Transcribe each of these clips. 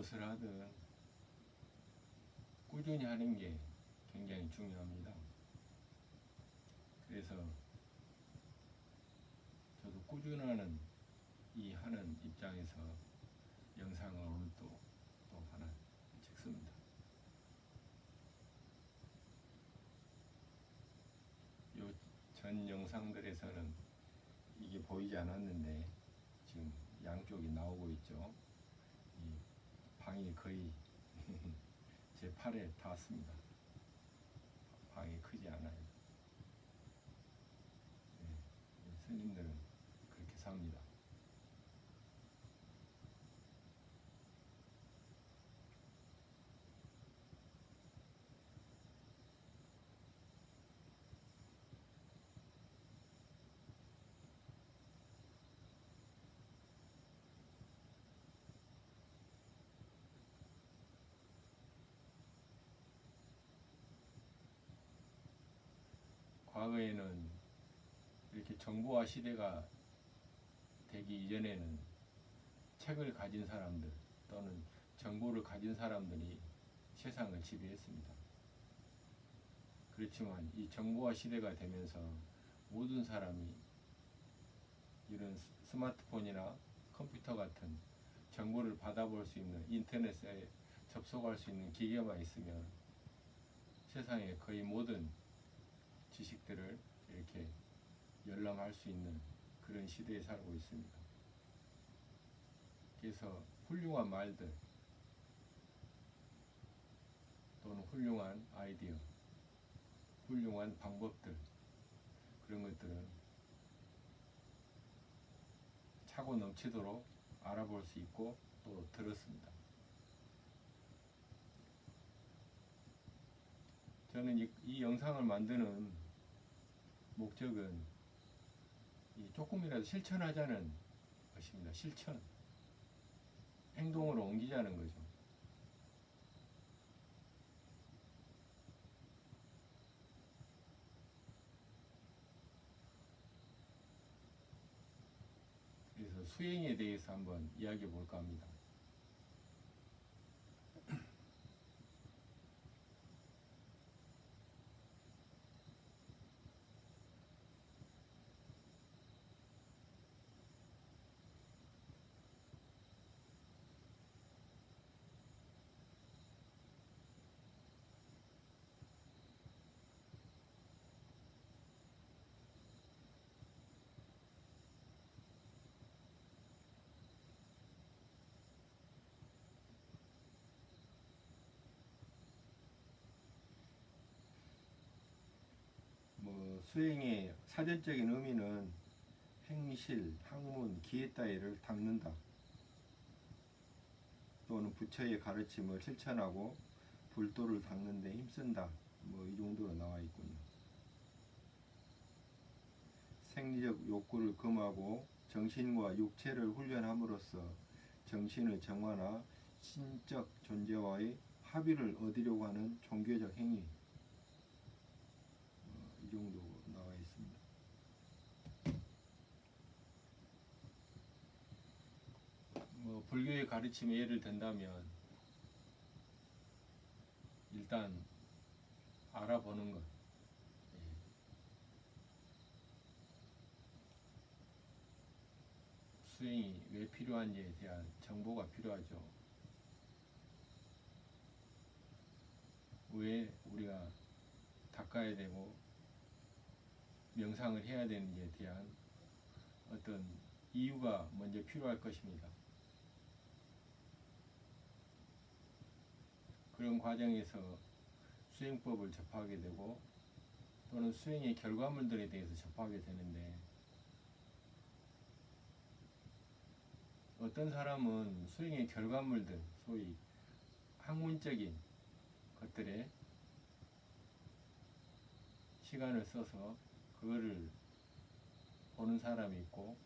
무엇을 하든 꾸준히 하는 게 굉장히 중요합니다. 그래서 저도 꾸준하는 이 하는 입장에서 영상을 오늘 또 하나 찍습니다. 요 전 영상들에서는 이게 보이지 않았는데 지금 양쪽이 나오고 있죠. 이 방이 거의 제 팔에 닿았습니다. 방이 크지 않아요. 네, 스님들은 그렇게 삽니다. 과거에는 이렇게 정보화 시대가 되기 이전에는 책을 가진 사람들 또는 정보를 가진 사람들이 세상을 지배했습니다. 그렇지만 이 정보화 시대가 되면서 모든 사람이 이런 스마트폰이나 컴퓨터 같은 정보를 받아볼 수 있는 인터넷에 접속할 수 있는 기계만 있으면 세상의 거의 모든 지식들을 이렇게 열람할 수 있는 그런 시대에 살고 있습니다. 그래서 훌륭한 말들 또는 훌륭한 아이디어, 훌륭한 방법들 그런 것들은 차고 넘치도록 알아볼 수 있고 또 들었습니다. 저는 이 영상을 만드는 목적은 조금이라도 실천하자는 것입니다. 실천. 행동으로 옮기자는 거죠. 그래서 수행에 대해서 한번 이야기해 볼까 합니다. 수행의 사전적인 의미는 행실, 학문, 기회 따위를 닦는다. 또는 부처의 가르침을 실천하고 불도를 닦는 데 힘쓴다. 이 정도로 나와 있군요. 생리적 욕구를 금하고 정신과 육체를 훈련함으로써 정신의 정화나 신적 존재와의 합의를 얻으려고 하는 종교적 행위. 이 정도 나와 있습니다. 불교의 가르침에 예를 든다면 일단 알아보는 것. 수행이 왜 필요한지에 대한 정보가 필요하죠. 왜 우리가 닦아야 되고 명상을 해야 되는지에 대한 어떤 이유가 먼저 필요할 것입니다. 그런 과정에서 수행법을 접하게 되고 또는 수행의 결과물들에 대해서 접하게 되는데 어떤 사람은 수행의 결과물들, 소위 학문적인 것들에 시간을 써서 그거를 보는 사람이 있고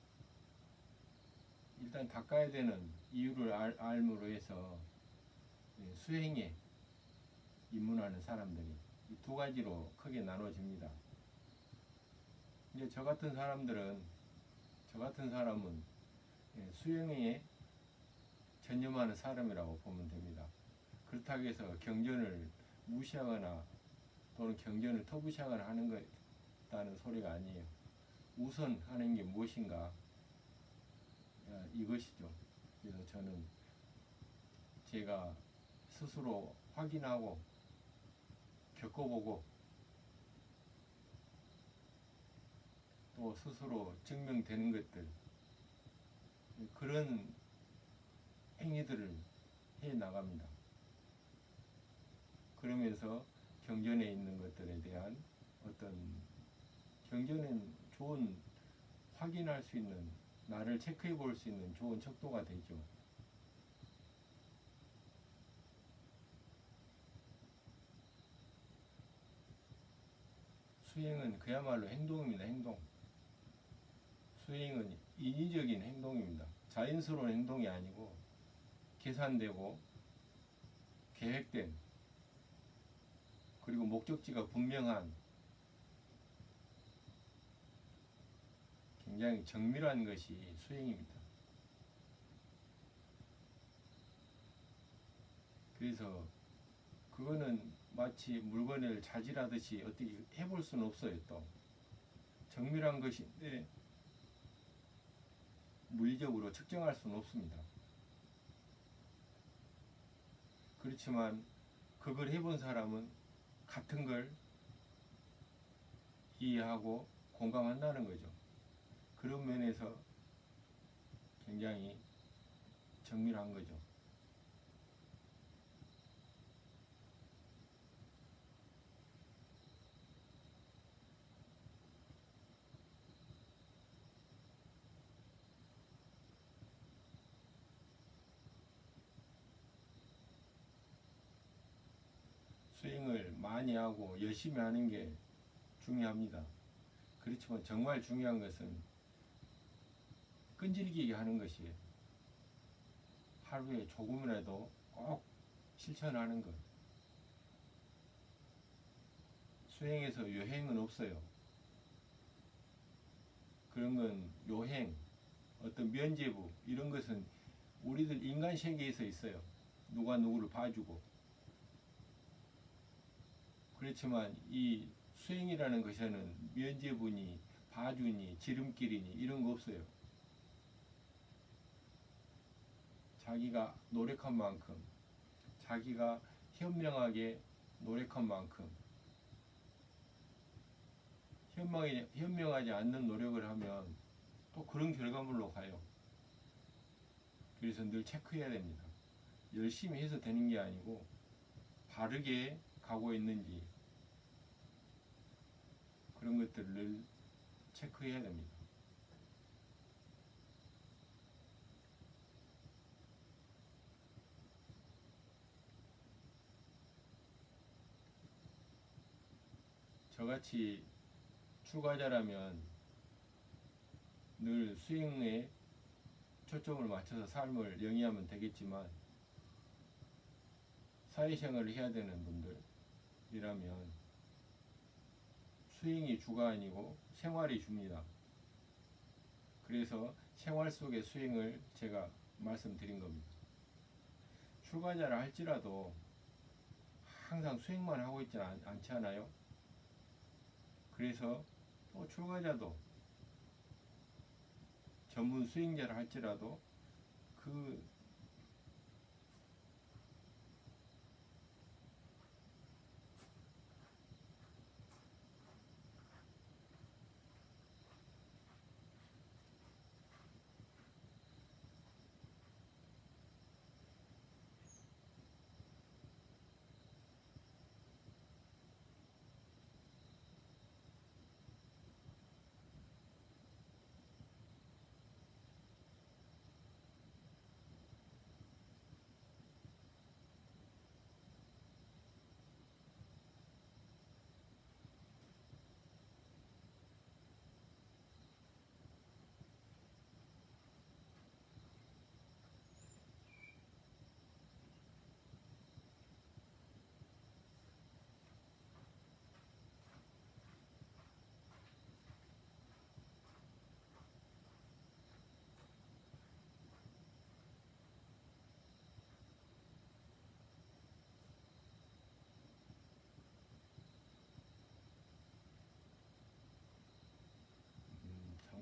일단 닦아야 되는 이유를 알므로 해서 수행에 입문하는 사람들이 이 두 가지로 크게 나눠집니다. 이제 저 같은 사람은 수행에 전념하는 사람이라고 보면 됩니다. 그렇다고 해서 경전을 무시하거나 또는 경전을 터부시하거나 하는 것다는 소리가 아니에요. 우선 하는 게 무엇인가, 이것이죠. 그래서 저는 제가 스스로 확인하고 겪어보고 또 스스로 증명되는 것들, 그런 행위들을 해 나갑니다. 그러면서 경전에 있는 것들에 대한 어떤, 경전은 좋은, 확인할 수 있는, 나를 체크해 볼 수 있는 좋은 척도가 되죠. 수행은 그야말로 행동입니다. 행동. 수행은 인위적인 행동입니다. 자연스러운 행동이 아니고 계산되고 계획된, 그리고 목적지가 분명한, 굉장히 정밀한 것이 수행입니다. 그래서 그거는 마치 물건을 자질하듯이 어떻게 해볼 수는 없어요. 또 정밀한 것인데 물리적으로 측정할 수는 없습니다. 그렇지만 그걸 해본 사람은 같은 걸 이해하고 공감한다는 거죠. 그런 면에서 굉장히 정밀한 거죠. 수행을 많이 하고 열심히 하는 게 중요합니다. 그렇지만 정말 중요한 것은 끈질기게 하는 것이에요. 하루에 조금이라도 꼭 실천하는 것. 수행에서 요행은 없어요. 그런 건 요행, 어떤 면죄부, 이런 것은 우리들 인간 세계에서 있어요. 누가 누구를 봐주고. 그렇지만 이 수행이라는 것에는 면죄부니 봐주니 지름길이니 이런 거 없어요. 자기가 노력한 만큼, 자기가 현명하게 노력한 만큼, 현명하지 않는 노력을 하면 또 그런 결과물로 가요. 그래서 늘 체크해야 됩니다. 열심히 해서 되는 게 아니고 바르게 가고 있는지, 그런 것들을 늘 체크해야 됩니다. 저같이 출가자라면 늘 수행에 초점을 맞춰서 삶을 영위하면 되겠지만, 사회생활을 해야 되는 분들이라면 수행이 주가 아니고 생활이 줍니다. 그래서 생활 속의 수행을 제가 말씀드린 겁니다. 출가자라 할지라도 항상 수행만 하고 있지 않지 않아요? 그래서 또 출가자도 전문 수행자라 할지라도 그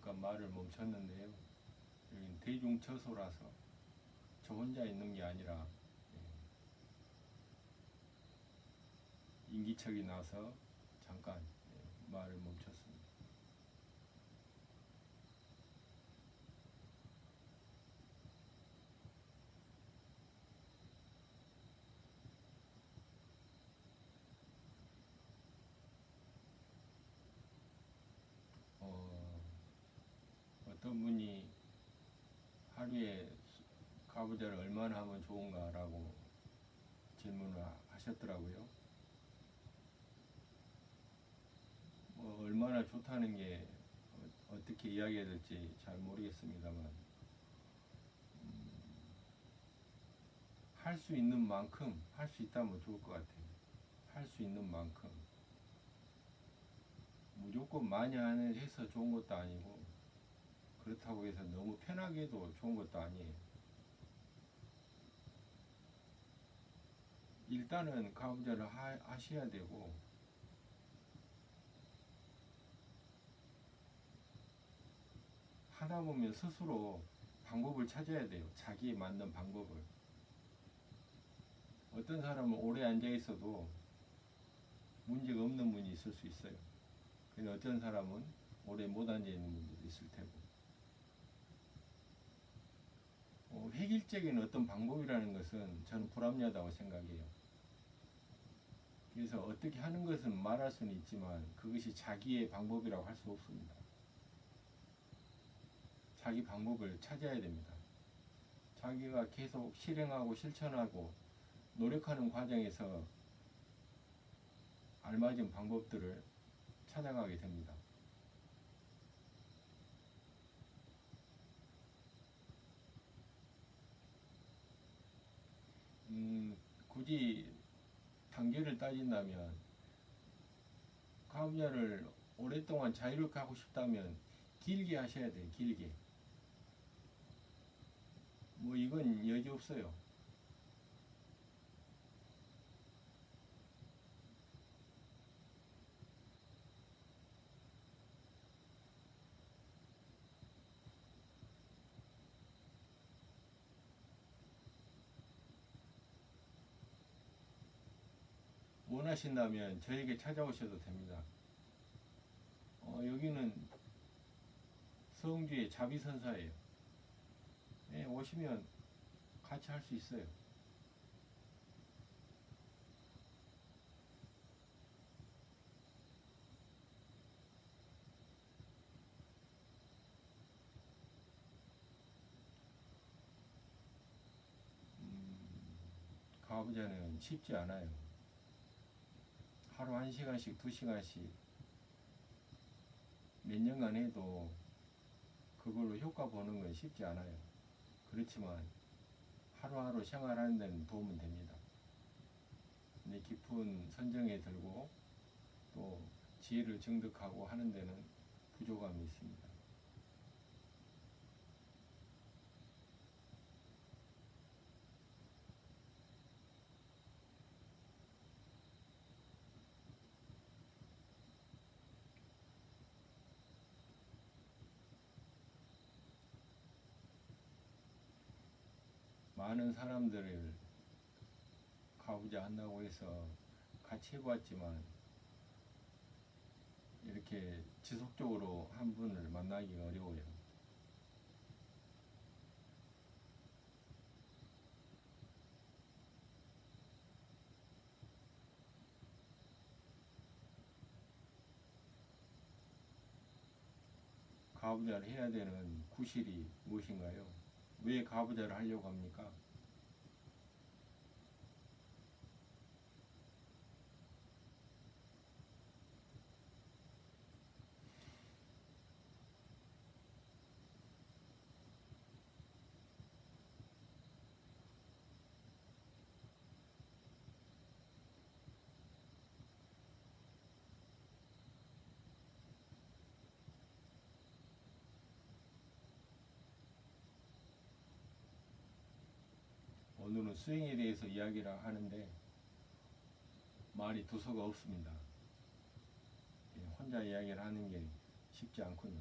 잠깐 말을 멈췄는데요. 여기는 대중처소라서 저 혼자 있는 게 아니라 인기척이 나서 잠깐 말을 멈췄습니다. 어떤 분이 하루에 가부좌를 얼마나 하면 좋은가라고 질문을 하셨더라고요. 얼마나 좋다는 게 어떻게 이야기해야 될지 잘 모르겠습니다만 할 수 있는 만큼 할 수 있다면 좋을 것 같아요. 할 수 있는 만큼 무조건 많이 해서 좋은 것도 아니고 그렇다고 해서 너무 편하게 해도 좋은 것도 아니에요. 일단은 가부좌를 하셔야 되고 하다 보면 스스로 방법을 찾아야 돼요. 자기에 맞는 방법을. 어떤 사람은 오래 앉아 있어도 문제가 없는 분이 있을 수 있어요. 근데 어떤 사람은 오래 못 앉아 있는 분도 있을 테고. 획일적인 어떤 방법이라는 것은 저는 불합리하다고 생각해요. 그래서 어떻게 하는 것은 말할 수는 있지만 그것이 자기의 방법이라고 할 수 없습니다. 자기 방법을 찾아야 됩니다. 자기가 계속 실행하고 실천하고 노력하는 과정에서 알맞은 방법들을 찾아가게 됩니다. 굳이 단계를 따진다면 가부좌를 오랫동안 자유롭게 하고 싶다면 길게 하셔야 돼요. 길게. 이건 여지 없어요. 원하신다면 저에게 찾아오셔도 됩니다. 여기는 성주의 자비선사예요. 오시면 같이 할 수 있어요. 가부좌는 쉽지 않아요. 하루 1시간씩 2시간씩 몇 년간 해도 그걸로 효과 보는 건 쉽지 않아요. 그렇지만 하루하루 생활하는 데는 도움은 됩니다. 근데 깊은 선정에 들고 또 지혜를 증득하고 하는 데는 부족함이 있습니다. 많은 사람들을 가부좌 한다고 해서 같이 해봤지만 이렇게 지속적으로 한 분을 만나기가 어려워요. 가부좌를 해야 되는 구실이 무엇인가요? 왜 가부좌를 하려고 합니까? 오늘은 수행에 대해서 이야기를 하는데 말이 두서가 없습니다. 혼자 이야기를 하는 게 쉽지 않군요.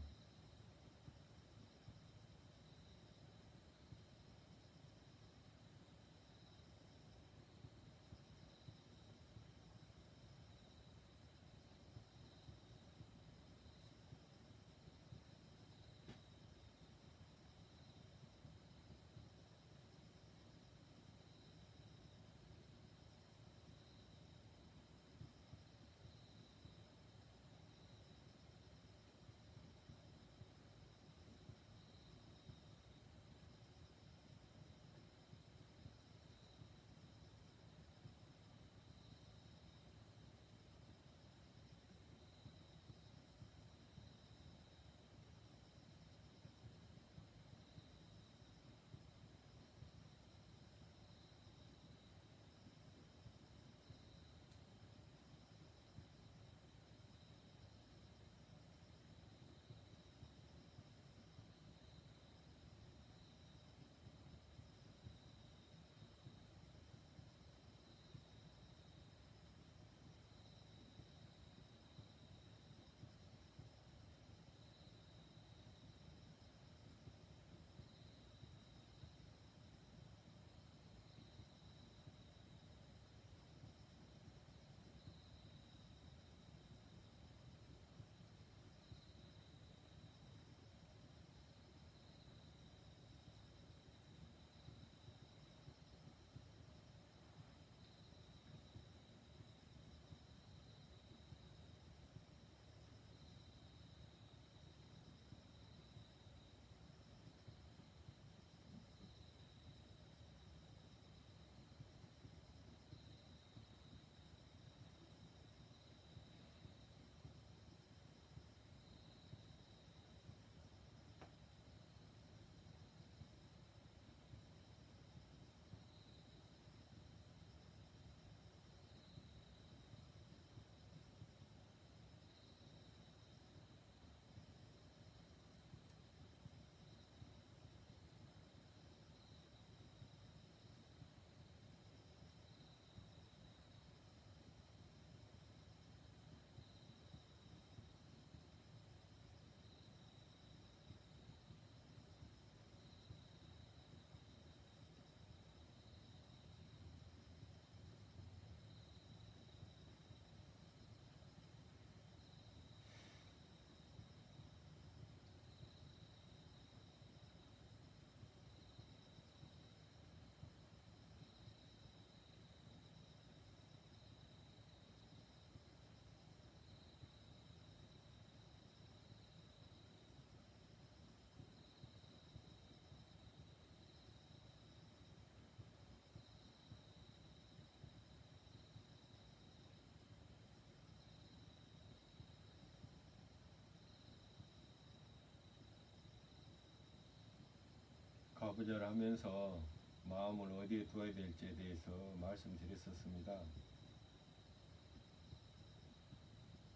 좌부절하면서 마음을 어디에 두어야 될지에 대해서 말씀드렸었습니다.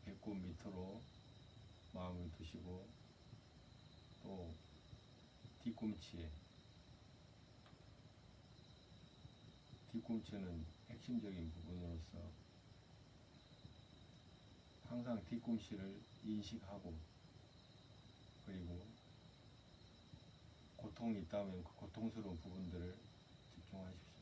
배꼽 밑으로 마음을 두시고 또 뒤꿈치는 핵심적인 부분으로서 항상 뒤꿈치를 인식하고, 그리고 고통이 있다면 그 고통스러운 부분들을 집중하십시오.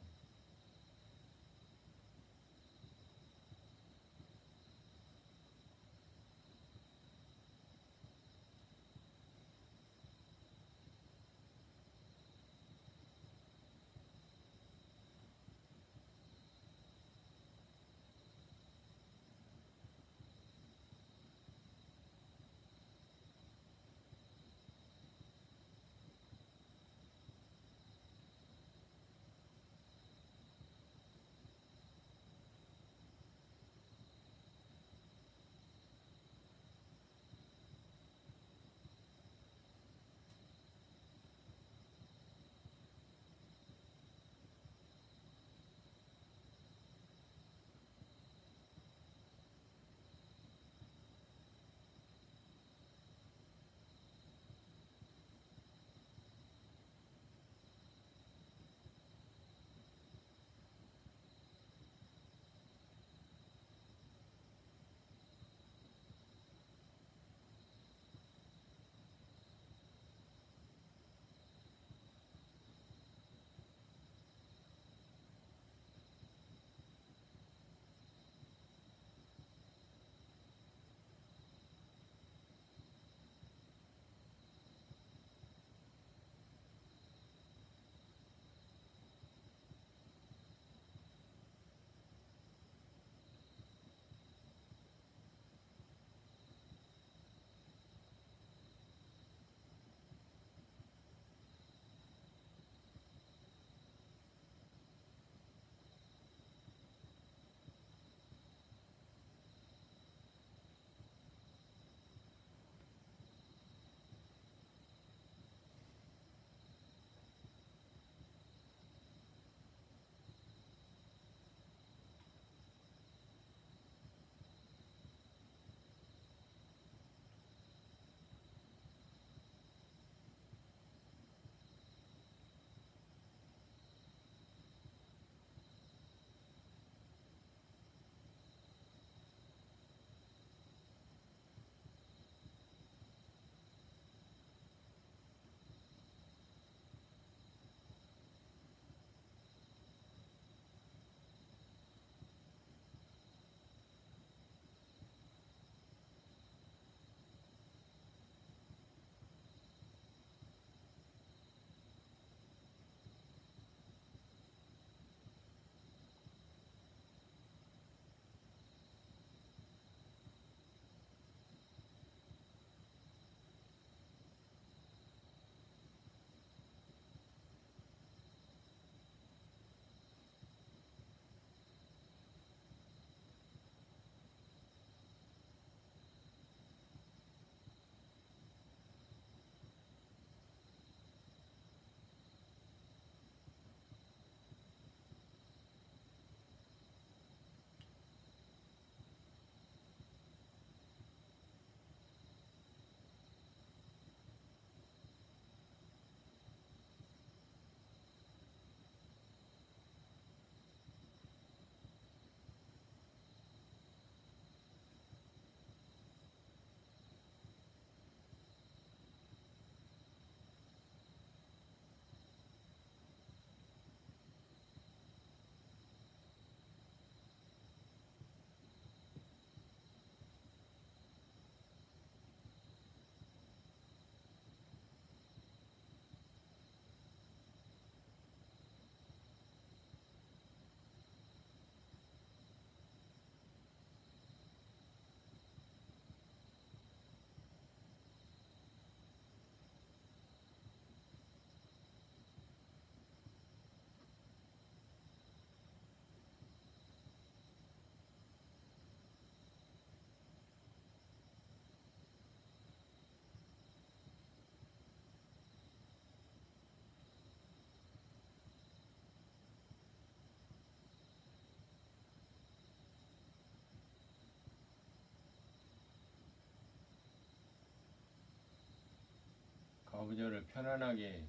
가부좌를 편안하게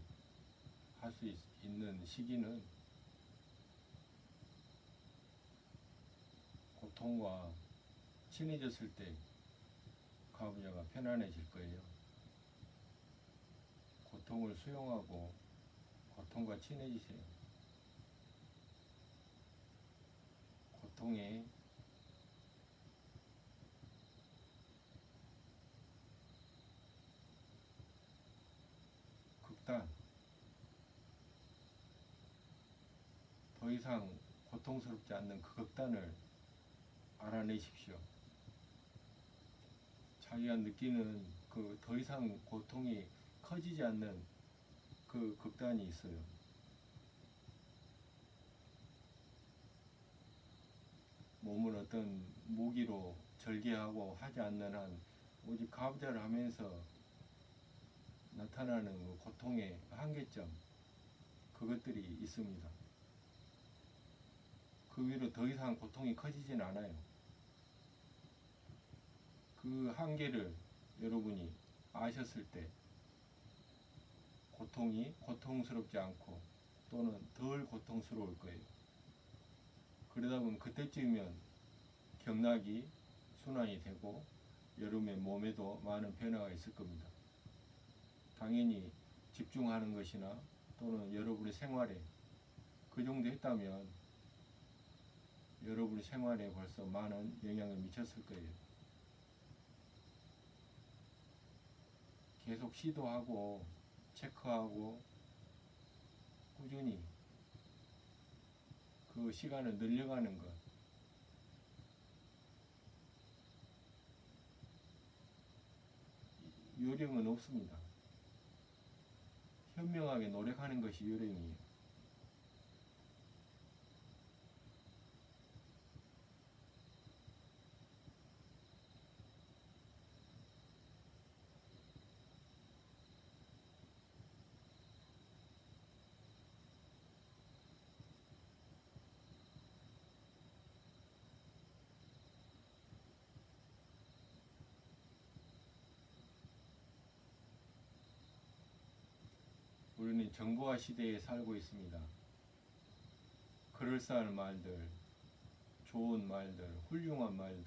할 수 있는 시기는 고통과 친해졌을 때 가부좌가 편안해질 거예요. 고통을 수용하고 고통과 친해지세요. 고통에 극단, 더 이상 고통스럽지 않는 그 극단을 알아내십시오. 자기가 느끼는 그 더 이상 고통이 커지지 않는 그 극단이 있어요. 몸을 어떤 무기로 절개하고 하지 않는 한 오직 가부좌를 하면서 나타나는 그 고통의 한계점, 그것들이 있습니다. 그 위로 더 이상 고통이 커지진 않아요. 그 한계를 여러분이 아셨을 때 고통이 고통스럽지 않고 또는 덜 고통스러울 거예요. 그러다 보면 그때쯤이면 경락이 순환이 되고 여러분의 몸에도 많은 변화가 있을 겁니다. 당연히 집중하는 것이나 또는 여러분의 생활에 그 정도 했다면 여러분의 생활에 벌써 많은 영향을 미쳤을 거예요. 계속 시도하고 체크하고 꾸준히 그 시간을 늘려가는 것, 요령은 없습니다. 현명하게 노력하는 것이 요령이에요. 우리는 정보화 시대에 살고 있습니다. 그럴싸한 말들, 좋은 말들, 훌륭한 말들,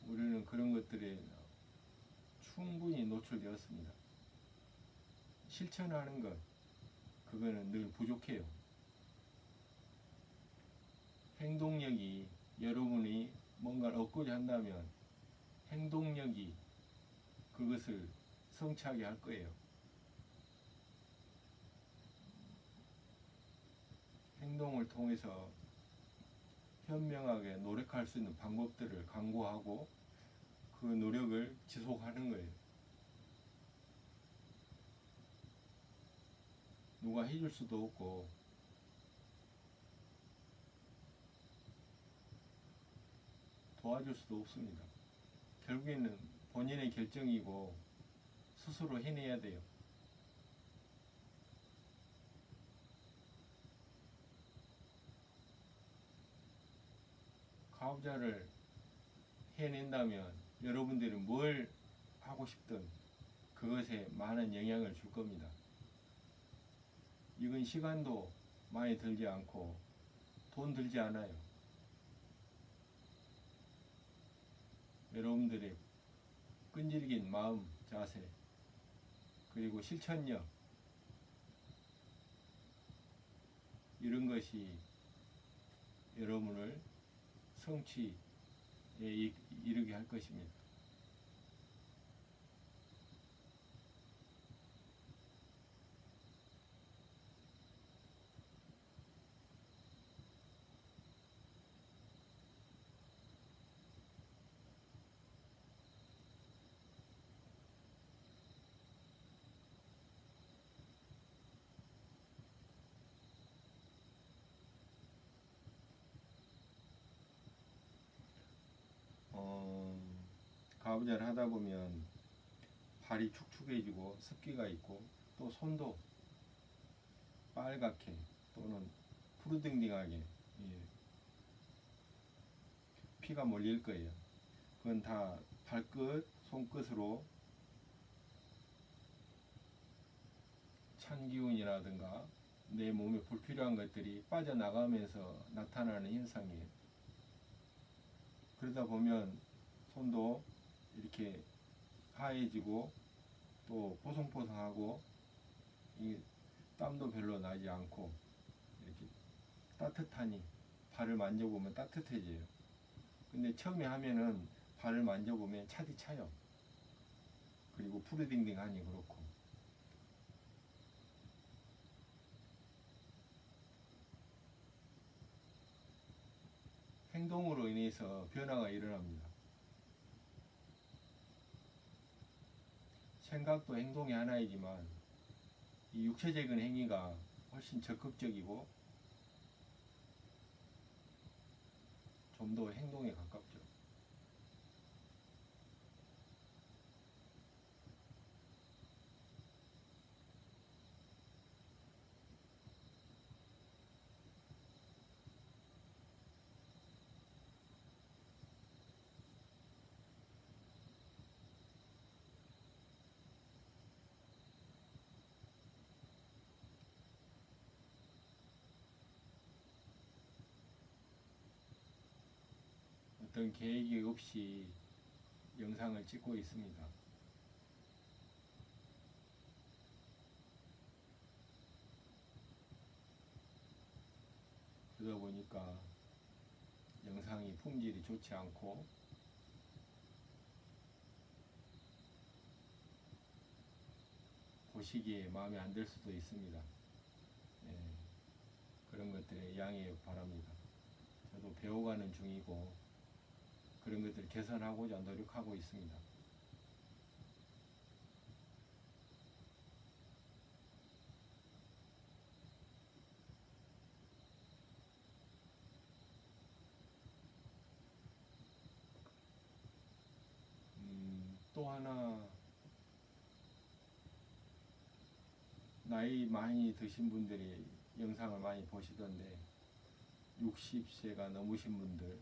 우리는 그런 것들에 충분히 노출되었습니다. 실천하는 것, 그거는 늘 부족해요. 행동력이, 여러분이 뭔가를 얻고자 한다면 행동력이 그것을 성취하게 할 거예요. 행동을 통해서 현명하게 노력할 수 있는 방법들을 강구하고 그 노력을 지속하는 거예요. 누가 해줄 수도 없고 도와줄 수도 없습니다. 결국에는 본인의 결정이고 스스로 해내야 돼요. 가부좌를 해낸다면 여러분들이 뭘 하고 싶든 그것에 많은 영향을 줄 겁니다. 이건 시간도 많이 들지 않고 돈 들지 않아요. 여러분들의 끈질긴 마음, 자세, 그리고 실천력, 이런 것이 여러분을 성취에 이르게 할 것입니다. 가부좌를 하다 보면 발이 축축해지고 습기가 있고 또 손도 빨갛게 또는 푸르딩딩하게, 피가 몰릴 거예요. 그건 다 발끝, 손끝으로 찬 기운이라든가 내 몸에 불필요한 것들이 빠져나가면서 나타나는 현상이에요. 그러다 보면 손도 이렇게 하얘지고 또 보송보송하고 이 땀도 별로 나지 않고 이렇게 따뜻하니 발을 만져보면 따뜻해져요. 근데 처음에 하면은 발을 만져보면 차디 차요. 그리고 푸르딩딩하니 그렇고. 행동으로 인해서 변화가 일어납니다. 생각도 행동의 하나이지만 이 육체적인 행위가 훨씬 적극적이고 좀 더 행동에 가깝죠. 어떤 계획이 없이 영상을 찍고 있습니다. 그러다 보니까 영상이 품질이 좋지 않고 보시기에 마음에 안 들 수도 있습니다. 예, 그런 것들에 양해 바랍니다. 저도 배워가는 중이고 그런 것들을 개선하고자 노력하고 있습니다. 또 하나, 나이 많이 드신 분들이 영상을 많이 보시던데 60세가 넘으신 분들,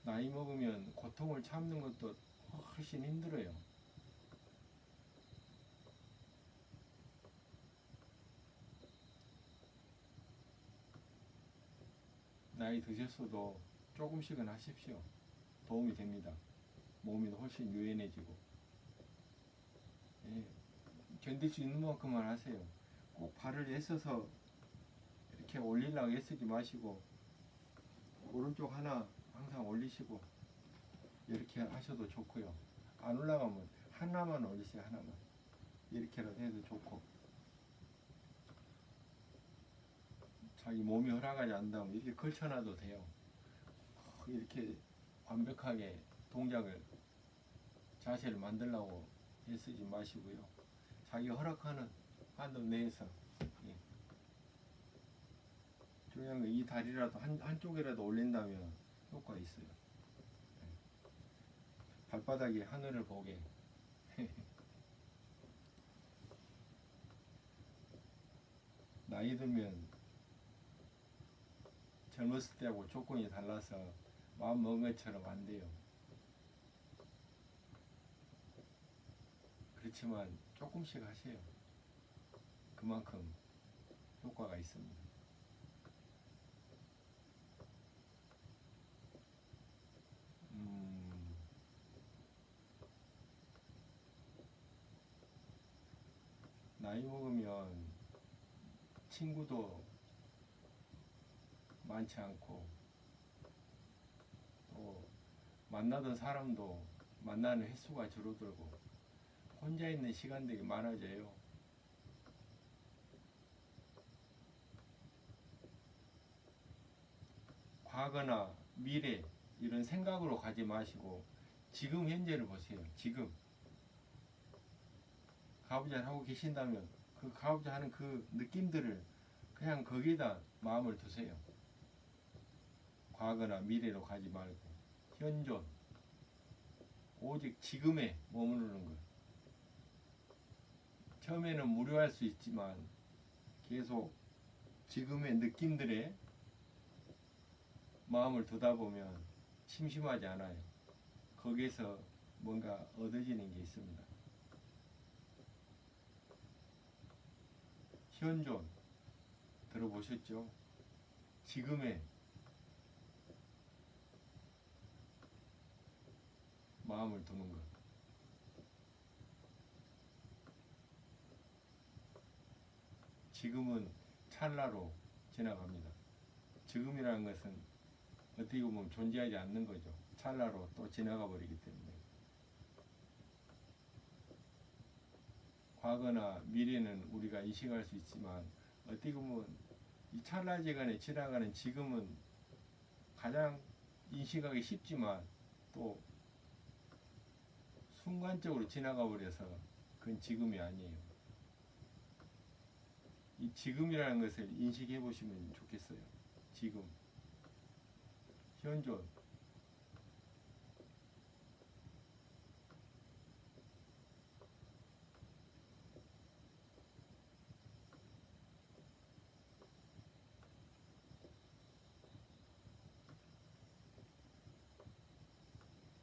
나이 먹으면 고통을 참는 것도 훨씬 힘들어요. 나이 드셨어도 조금씩은 하십시오. 도움이 됩니다. 몸이 훨씬 유연해지고. 예, 견딜 수 있는 만큼만 하세요. 꼭 발을 애써서 이렇게 올리려고 애쓰지 마시고 오른쪽 하나 항상 올리시고 이렇게 하셔도 좋고요. 안 올라가면 하나만 올리세요. 하나만. 이렇게라도 해도 좋고. 자기 몸이 허락하지 않는다면 이렇게 걸쳐놔도 돼요. 이렇게 완벽하게 동작을, 자세를 만들려고 애쓰지 마시고요. 자기 허락하는 한도 내에서. 예. 중요한 건 이 다리라도 한쪽이라도 올린다면 효과가 있어요. 예. 발바닥이 하늘을 보게. 나이 들면 젊었을 때하고 조건이 달라서 마음 먹은 것처럼 안 돼요. 그렇지만 조금씩 하세요. 그만큼 효과가 있습니다. 나이 먹으면 친구도 많지 않고 또 만나던 사람도 만나는 횟수가 줄어들고 혼자 있는 시간들이 많아져요. 과거나 미래 이런 생각으로 가지 마시고 지금 현재를 보세요. 지금 가부좌를 하고 계신다면 그 가부좌 하는 그 느낌들을 그냥 거기다 마음을 두세요. 과거나 미래로 가지 말고 현존, 오직 지금에 머무르는 것. 처음에는 무료할 수 있지만 계속 지금의 느낌들에 마음을 두다 보면 심심하지 않아요. 거기에서 뭔가 얻어지는 게 있습니다. 현존 들어보셨죠? 지금의 마음을 두는 것. 지금은 찰나로 지나갑니다. 지금이라는 것은 어떻게 보면 존재하지 않는 거죠. 찰나로 또 지나가 버리기 때문에. 과거나 미래는 우리가 인식할 수 있지만 어떻게 보면 이 찰나지간에 지나가는 지금은 가장 인식하기 쉽지만 또 순간적으로 지나가 버려서 그건 지금이 아니에요. 이 지금이라는 것을 인식해 보시면 좋겠어요. 지금, 현존.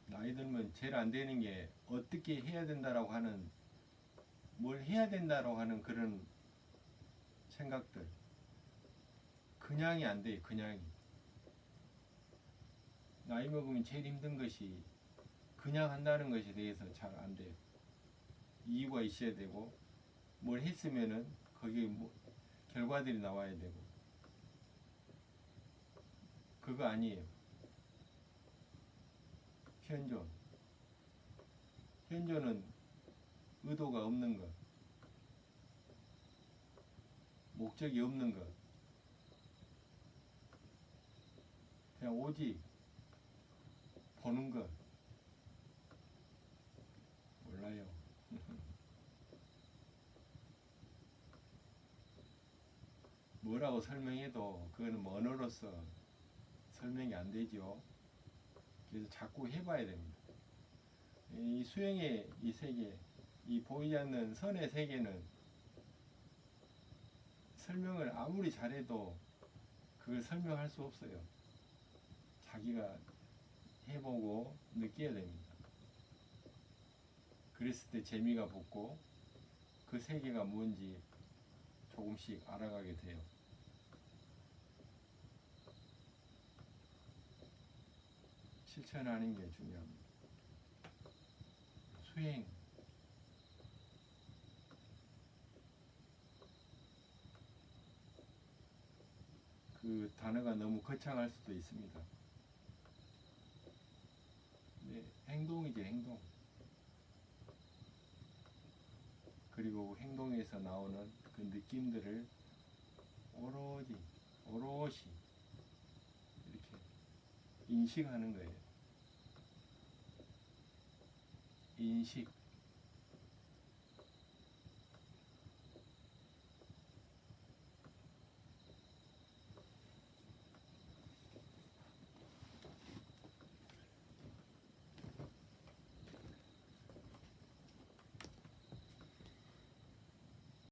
나이 들면 제일 안 되는 게 어떻게 해야 된다라고 하는, 뭘 해야 된다라고 하는 그런 생각들. 그냥이 안 돼요. 그냥이. 나이 먹으면 제일 힘든 것이 그냥 한다는 것에 대해서 잘 안 돼요. 이유가 있어야 되고, 뭘 했으면은 거기에 뭐 결과들이 나와야 되고. 그거 아니에요. 현존. 현존은 의도가 없는 것, 목적이 없는 것. 그냥 오직 보는 것. 몰라요. 뭐라고 설명해도 그거는 뭐 언어로서 설명이 안 되죠. 그래서 자꾸 해봐야 됩니다. 이 수행의 이 세계, 이 보이지 않는 선의 세계는 설명을 아무리 잘해도 그걸 설명할 수 없어요. 자기가 해보고 느껴야 됩니다. 그랬을 때 재미가 붙고 그 세계가 뭔지 조금씩 알아가게 돼요. 실천하는 게 중요합니다. 수행. 그 단어가 너무 거창할 수도 있습니다. 네, 행동이죠, 행동. 그리고 행동에서 나오는 그 느낌들을 오롯이 이렇게 인식하는 거예요. 인식.